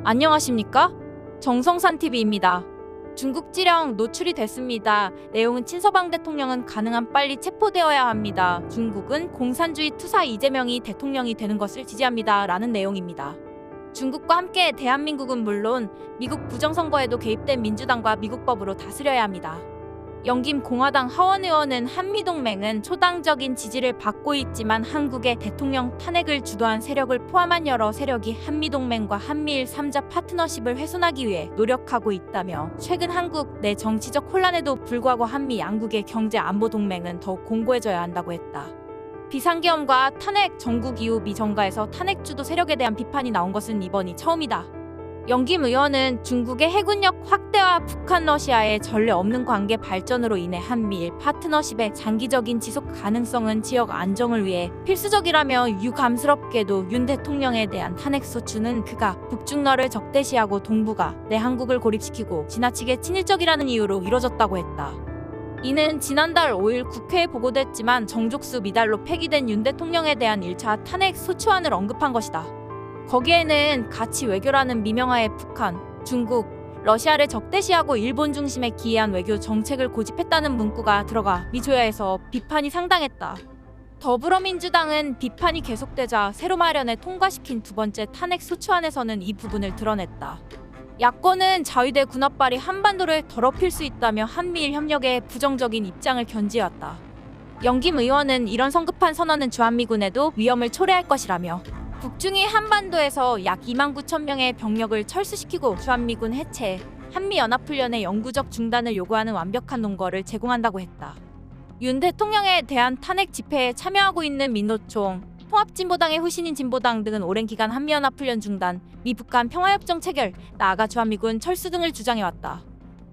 안녕하십니까? 정성산TV입니다. 중국 지령 노출이 됐습니다. 내용은 친서방 대통령은 가능한 빨리 체포되어야 합니다. 중국은 공산주의 투사 이재명이 대통령이 되는 것을 지지합니다. 라는 내용입니다. 중국과 함께 대한민국은 물론 미국 부정선거에도 개입된 민주당과 미국법으로 다스려야 합니다. 영김 공화당 하원 의원은 한미동맹은 초당적인 지지를 받고 있지만 한국의 대통령 탄핵을 주도한 세력을 포함한 여러 세력이 한미동맹과 한미일 3자 파트너십을 훼손하기 위해 노력하고 있다며 최근 한국 내 정치적 혼란에도 불구하고 한미 양국의 경제 안보 동맹은 더욱 공고해져야 한다고 했다. 비상계엄과 탄핵 전국 이후 미 정가에서 탄핵 주도 세력에 대한 비판이 나온 것은 이번이 처음이다. 영김 의원은 중국의 해군력 확대와 북한 러시아의 전례 없는 관계 발전으로 인해 한미일 파트너십의 장기적인 지속 가능성은 지역 안정을 위해 필수적이라며 유감스럽게도 윤 대통령에 대한 탄핵 소추는 그가 북중러를 적대시하고 동북아 내 한국을 고립시키고 지나치게 친일적이라는 이유로 이뤄졌다고 했다. 이는 지난달 5일 국회에 보고됐지만 정족수 미달로 폐기된 윤 대통령에 대한 1차 탄핵 소추안을 언급한 것이다. 거기에는 가치 외교라는 미명하에 북한, 중국, 러시아를 적대시하고 일본 중심에 기이한 외교 정책을 고집했다는 문구가 들어가 미 조야에서 비판이 상당했다. 더불어민주당은 비판이 계속되자 새로 마련해 통과시킨 두 번째 탄핵 소추안에서는 이 부분을 드러냈다. 야권은 자위대 군합발이 한반도를 더럽힐 수 있다며 한미일 협력에 부정적인 입장을 견지해왔다. 영김 의원은 이런 성급한 선언은 주한미군에도 위험을 초래할 것이라며 북중이 한반도에서 약 29,000명의 병력을 철수시키고 주한미군 해체, 한미연합훈련의 영구적 중단을 요구하는 완벽한 논거를 제공한다고 했다. 윤 대통령에 대한 탄핵 집회에 참여하고 있는 민노총, 통합진보당의 후신인 진보당 등은 오랜 기간 한미연합훈련 중단, 미북한 평화협정 체결, 나아가 주한미군 철수 등을 주장해왔다.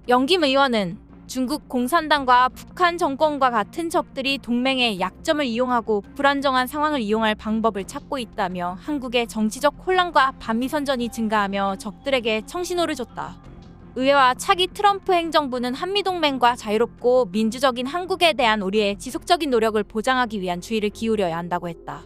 영김 의원은 중국 공산당과 북한 정권과 같은 적들이 동맹의 약점을 이용하고 불안정한 상황을 이용할 방법을 찾고 있다며 한국의 정치적 혼란과 반미선전이 증가하며 적들에게 청신호를 줬다. 의회와 차기 트럼프 행정부는 한미동맹과 자유롭고 민주적인 한국에 대한 우리의 지속적인 노력을 보장하기 위한 주의를 기울여야 한다고 했다.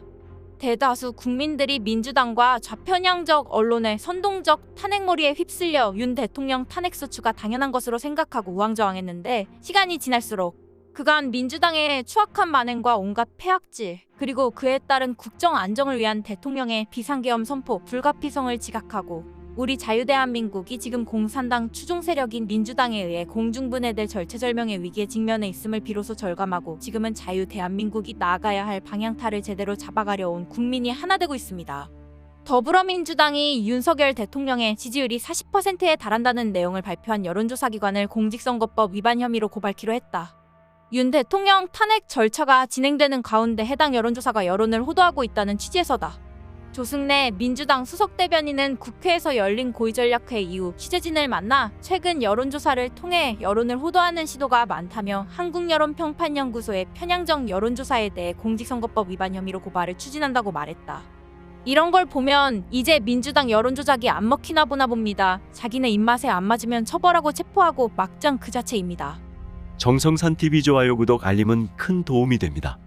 대다수 국민들이 민주당과 좌편향적 언론의 선동적 탄핵몰이에 휩쓸려 윤 대통령 탄핵 소추가 당연한 것으로 생각하고 우왕좌왕했는데 시간이 지날수록 그간 민주당의 추악한 만행과 온갖 폐악질 그리고 그에 따른 국정 안정을 위한 대통령의 비상계엄 선포 불가피성을 지각하고 우리 자유대한민국이 지금 공산당 추종 세력인 민주당에 의해 공중분해될 절체절명의 위기에 직면해 있음을 비로소 절감하고 지금은 자유대한민국이 나아가야 할 방향타를 제대로 잡아가려 온 국민이 하나 되고 있습니다. 더불어민주당이 윤석열 대통령의 지지율이 40%에 달한다는 내용을 발표한 여론조사기관을 공직선거법 위반 혐의로 고발키로 했다. 윤 대통령 탄핵 절차가 진행되는 가운데 해당 여론조사가 여론을 호도하고 있다는 취지에서다. 조승래 민주당 수석대변인은 국회에서 열린 고위전략회 이후 취재진을 만나 최근 여론조사를 통해 여론을 호도하는 시도가 많다며 한국여론평판연구소의 편향적 여론조사에 대해 공직선거법 위반 혐의로 고발을 추진한다고 말했다. 이런 걸 보면 이제 민주당 여론조작이 안 먹히나 보나 봅니다. 자기네 입맛에 안 맞으면 처벌하고 체포하고 막장 그 자체입니다. 정성산TV 좋아요 구독 알림은 큰 도움이 됩니다.